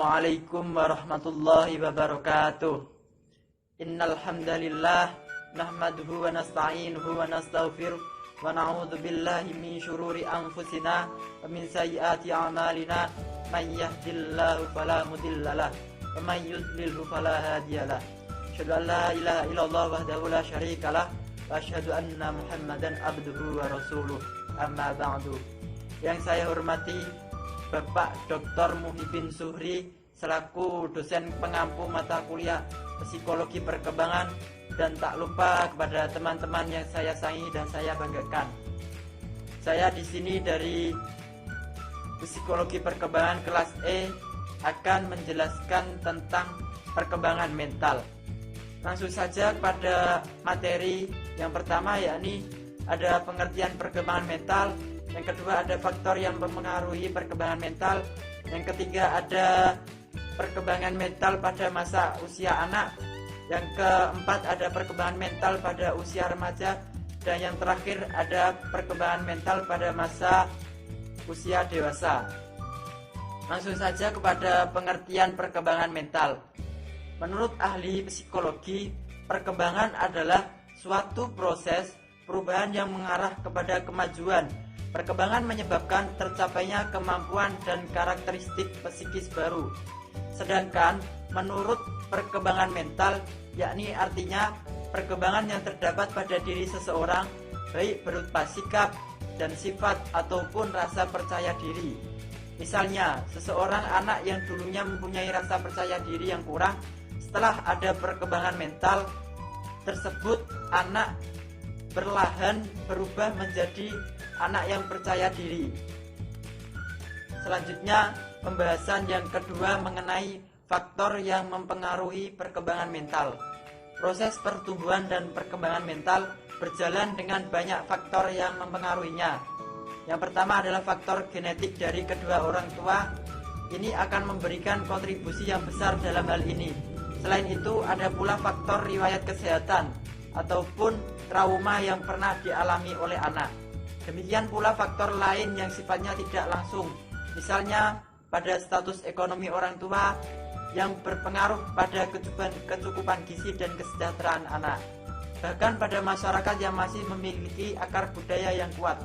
Assalamualaikum warahmatullahi wabarakatuh. Innal hamdalillah nahmaduhu wa nasta'inuhu wa nastaghfiruh wa na'udzu billahi min syururi anfusina wa min sayyiati a'malina. May yahdihillahu fala mudhillalah wa may yudlilhu fala hadiyalah. Asyhadu an la ilaha illallah wahdahu la syarikalah wa asyhadu anna Muhammadan abduhu wa rasuluh. Amma ba'du. Yang saya hormati Bapak Dr. Muhyiddin Zuhri selaku dosen pengampu mata kuliah Psikologi Perkembangan, dan tak lupa kepada teman-teman yang saya sayangi dan saya banggakan. Saya di sini dari Psikologi Perkembangan kelas E akan menjelaskan tentang perkembangan mental. Langsung saja pada materi yang pertama, yakni ada pengertian perkembangan mental. Yang kedua ada faktor yang mempengaruhi perkembangan mental. Yang ketiga ada perkembangan mental pada masa usia anak. Yang keempat ada perkembangan mental pada usia remaja. Dan yang terakhir ada perkembangan mental pada masa usia dewasa. Langsung saja kepada pengertian perkembangan mental. Menurut ahli psikologi, perkembangan adalah suatu proses perubahan yang mengarah kepada kemajuan. Perkembangan menyebabkan tercapainya kemampuan dan karakteristik psikis baru. Sedangkan menurut perkembangan mental, yakni artinya perkembangan yang terdapat pada diri seseorang, baik berupa sikap dan sifat ataupun rasa percaya diri. Misalnya, seseorang anak yang dulunya mempunyai rasa percaya diri yang kurang, setelah ada perkembangan mental tersebut, anak perlahan berubah menjadi anak yang percaya diri. Selanjutnya, pembahasan yang kedua mengenai faktor yang mempengaruhi perkembangan mental. Proses pertumbuhan dan perkembangan mental berjalan dengan banyak faktor yang mempengaruhinya. Yang pertama adalah faktor genetik dari kedua orang tua. Ini akan memberikan kontribusi yang besar dalam hal ini. Selain itu, ada pula faktor riwayat kesehatan ataupun trauma yang pernah dialami oleh anak. Demikian pula faktor lain yang sifatnya tidak langsung, misalnya pada status ekonomi orang tua yang berpengaruh pada kecukupan gizi dan kesejahteraan anak. Bahkan pada masyarakat yang masih memiliki akar budaya yang kuat,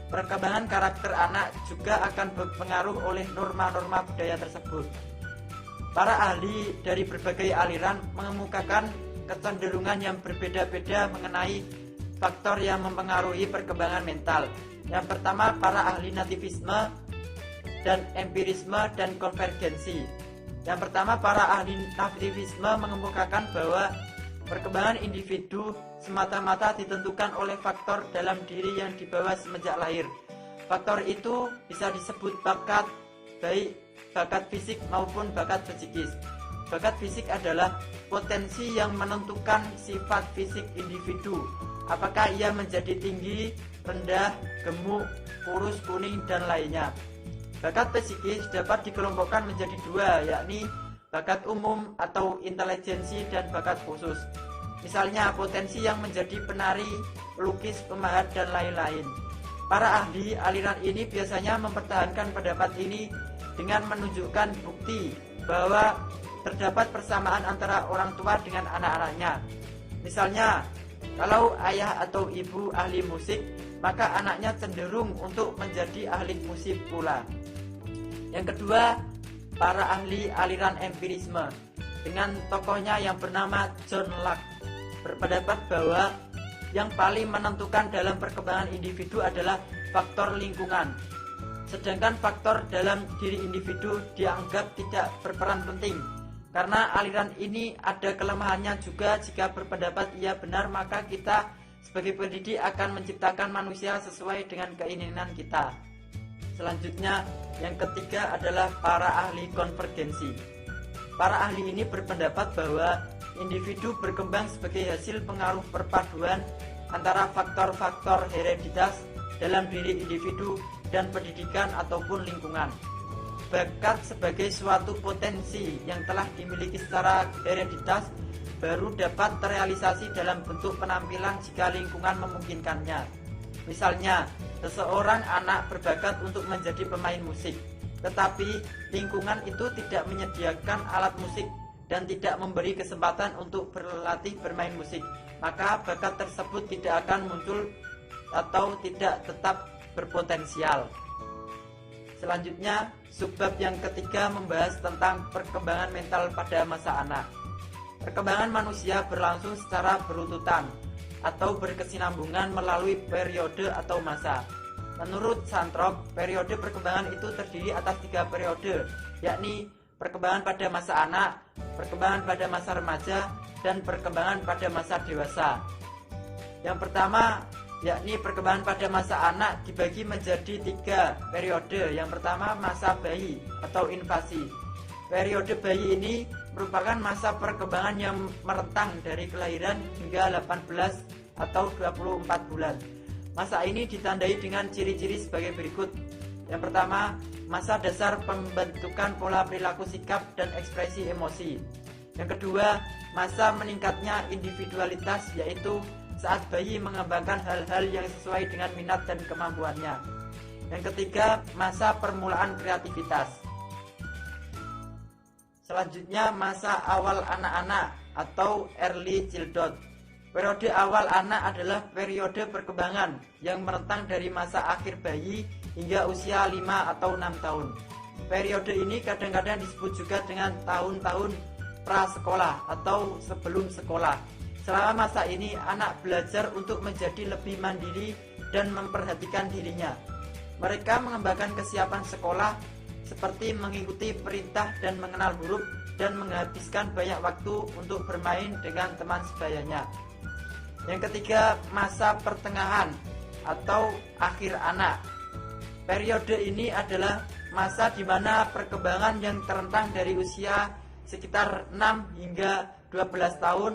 perkembangan karakter anak juga akan berpengaruh oleh norma-norma budaya tersebut. Para ahli dari berbagai aliran mengemukakan kecenderungan yang berbeda-beda mengenai faktor yang mempengaruhi perkembangan mental. Yang pertama, para ahli nativisme dan empirisme dan konvergensi. Yang pertama, para ahli nativisme mengemukakan bahwa perkembangan individu semata-mata ditentukan oleh faktor dalam diri yang dibawa semenjak lahir. Faktor itu bisa disebut bakat, baik bakat fisik maupun bakat psikis. Bakat fisik adalah potensi yang menentukan sifat fisik individu. Apakah ia menjadi tinggi, rendah, gemuk, kurus, kuning, dan lainnya. Bakat psikis dapat dikelompokkan menjadi dua, yakni bakat umum atau intelijensi dan bakat khusus. Misalnya potensi yang menjadi penari, pelukis, pemahat, dan lain-lain. Para ahli aliran ini biasanya mempertahankan pendapat ini dengan menunjukkan bukti bahwa terdapat persamaan antara orang tua dengan anak-anaknya. Misalnya, kalau ayah atau ibu ahli musik, maka anaknya cenderung untuk menjadi ahli musik pula. Yang kedua, para ahli aliran empirisme dengan tokohnya yang bernama John Locke berpendapat bahwa yang paling menentukan dalam perkembangan individu adalah faktor lingkungan. Sedangkan faktor dalam diri individu dianggap tidak berperan penting. Karena aliran ini ada kelemahannya juga. Jika berpendapat ia benar, maka kita sebagai pendidik akan menciptakan manusia sesuai dengan keinginan kita. Selanjutnya, yang ketiga adalah para ahli konvergensi. Para ahli ini berpendapat bahwa individu berkembang sebagai hasil pengaruh perpaduan antara faktor-faktor hereditas dalam diri individu dan pendidikan ataupun lingkungan. Bakat sebagai suatu potensi yang telah dimiliki secara hereditas baru dapat terrealisasi dalam bentuk penampilan jika lingkungan memungkinkannya. Misalnya, seseorang anak berbakat untuk menjadi pemain musik. Tetapi lingkungan itu tidak menyediakan alat musik dan tidak memberi kesempatan untuk berlatih bermain musik, maka bakat tersebut tidak akan muncul atau tidak tetap berpotensial. Selanjutnya, subbab yang ketiga membahas tentang perkembangan mental pada masa anak. Perkembangan manusia berlangsung secara berurutan atau berkesinambungan melalui periode atau masa. Menurut Santrop, periode perkembangan itu terdiri atas 3 periode, yakni perkembangan pada masa anak, perkembangan pada masa remaja, dan perkembangan pada masa dewasa. Yang pertama, yakni perkembangan pada masa anak dibagi menjadi 3 periode. Yang pertama, masa bayi atau invasi. Periode bayi ini merupakan masa perkembangan yang merentang dari kelahiran hingga 18 atau 24 bulan. Masa ini ditandai dengan ciri-ciri sebagai berikut. Yang pertama, masa dasar pembentukan pola perilaku, sikap, dan ekspresi emosi. Yang kedua, masa meningkatnya individualitas, yaitu saat bayi mengembangkan hal-hal yang sesuai dengan minat dan kemampuannya. Yang ketiga, masa permulaan kreativitas. Selanjutnya, masa awal anak-anak atau early childhood. Periode awal anak adalah periode perkembangan yang merentang dari masa akhir bayi hingga usia 5 atau 6 tahun. Periode ini kadang-kadang disebut juga dengan tahun-tahun prasekolah atau sebelum sekolah. Selama masa ini, anak belajar untuk menjadi lebih mandiri dan memperhatikan dirinya. Mereka mengembangkan kesiapan sekolah seperti mengikuti perintah dan mengenal huruf, dan menghabiskan banyak waktu untuk bermain dengan teman sebayanya. Yang ketiga, masa pertengahan atau akhir anak. Periode ini adalah masa di mana perkembangan yang terentang dari usia sekitar 6 hingga 12 tahun.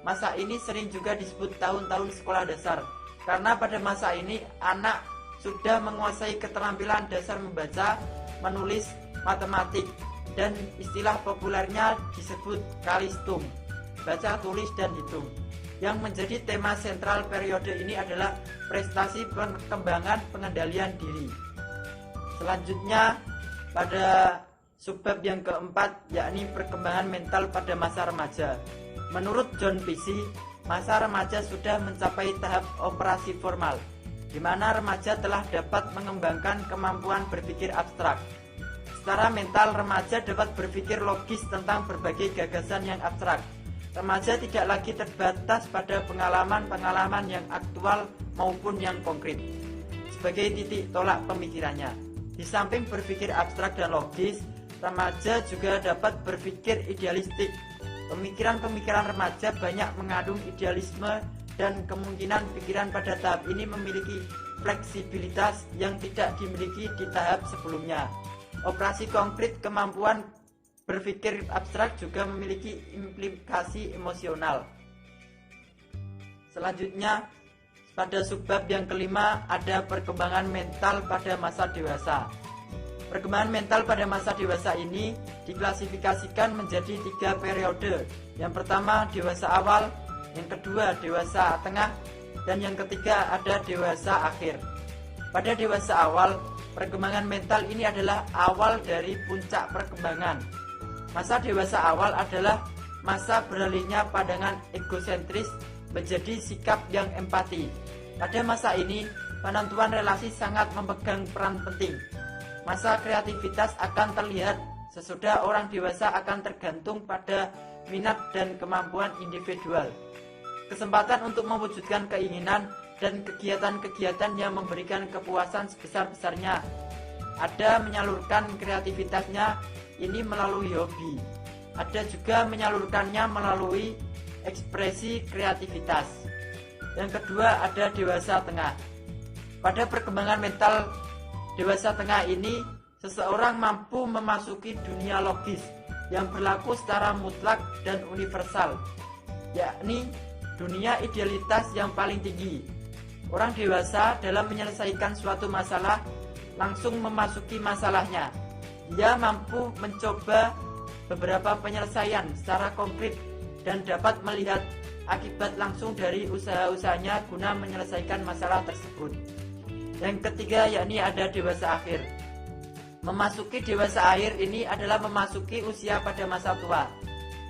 Masa ini sering juga disebut tahun-tahun sekolah dasar, karena pada masa ini anak sudah menguasai keterampilan dasar membaca, menulis, matematik, dan istilah populernya disebut kalistung, baca, tulis, dan hitung. Yang menjadi tema sentral periode ini adalah prestasi perkembangan pengendalian diri. Selanjutnya, pada subbab yang keempat, yakni perkembangan mental pada masa remaja. Menurut John Pesci, masa remaja sudah mencapai tahap operasi formal, di mana remaja telah dapat mengembangkan kemampuan berpikir abstrak. Secara mental, remaja dapat berpikir logis tentang berbagai gagasan yang abstrak. Remaja tidak lagi terbatas pada pengalaman-pengalaman yang aktual maupun yang konkret sebagai titik tolak pemikirannya. Di samping berpikir abstrak dan logis, remaja juga dapat berpikir idealistik. Pemikiran-pemikiran remaja banyak mengandung idealisme, dan kemungkinan pikiran pada tahap ini memiliki fleksibilitas yang tidak dimiliki di tahap sebelumnya. Operasi konkret kemampuan berpikir abstrak juga memiliki implikasi emosional. Selanjutnya, pada subbab yang kelima ada perkembangan mental pada masa dewasa. Perkembangan mental pada masa dewasa ini diklasifikasikan menjadi 3 periode. Yang pertama, dewasa awal, yang kedua, dewasa tengah, dan yang ketiga ada dewasa akhir. Pada dewasa awal, perkembangan mental ini adalah awal dari puncak perkembangan. Masa dewasa awal adalah masa beralihnya pandangan egosentris menjadi sikap yang empati. Pada masa ini, penentuan relasi sangat memegang peran penting. Masa kreativitas akan terlihat sesudah orang dewasa akan tergantung pada minat dan kemampuan individual. Kesempatan untuk mewujudkan keinginan dan kegiatan-kegiatan yang memberikan kepuasan sebesar-besarnya. Ada menyalurkan kreativitasnya ini melalui hobi. Ada juga menyalurkannya melalui ekspresi kreativitas. Yang kedua ada dewasa tengah. Pada perkembangan mental dewasa tengah ini, seseorang mampu memasuki dunia logis yang berlaku secara mutlak dan universal, yakni dunia idealitas yang paling tinggi. Orang dewasa dalam menyelesaikan suatu masalah langsung memasuki masalahnya. Dia mampu mencoba beberapa penyelesaian secara konkret dan dapat melihat akibat langsung dari usaha-usahanya guna menyelesaikan masalah tersebut. Yang ketiga yakni ada dewasa akhir. Memasuki dewasa akhir ini adalah memasuki usia pada masa tua.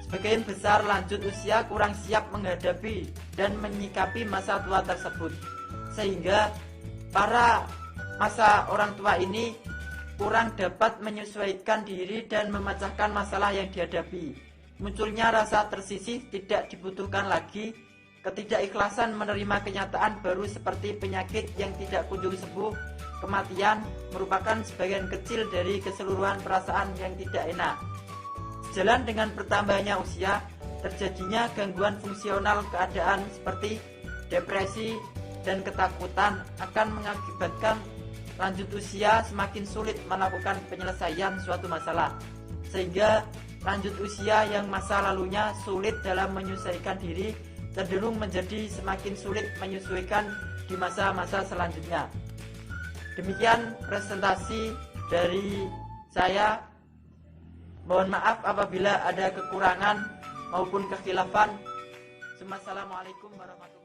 Sebagian besar lanjut usia kurang siap menghadapi dan menyikapi masa tua tersebut, sehingga para masa orang tua ini kurang dapat menyesuaikan diri dan memecahkan masalah yang dihadapi. Munculnya rasa tersisih, tidak dibutuhkan lagi, ketidakikhlasan menerima kenyataan baru seperti penyakit yang tidak kunjung sembuh, kematian merupakan sebagian kecil dari keseluruhan perasaan yang tidak enak. Sejalan dengan bertambahnya usia, terjadinya gangguan fungsional keadaan seperti depresi dan ketakutan akan mengakibatkan lanjut usia semakin sulit melakukan penyelesaian suatu masalah, sehingga lanjut usia yang masa lalunya sulit dalam menyesuaikan diri cenderung menjadi semakin sulit menyesuaikan di masa-masa selanjutnya. Demikian presentasi dari saya. Mohon maaf apabila ada kekurangan maupun kekhilafan. Wassalamualaikum warahmatullahi wabarakatuh.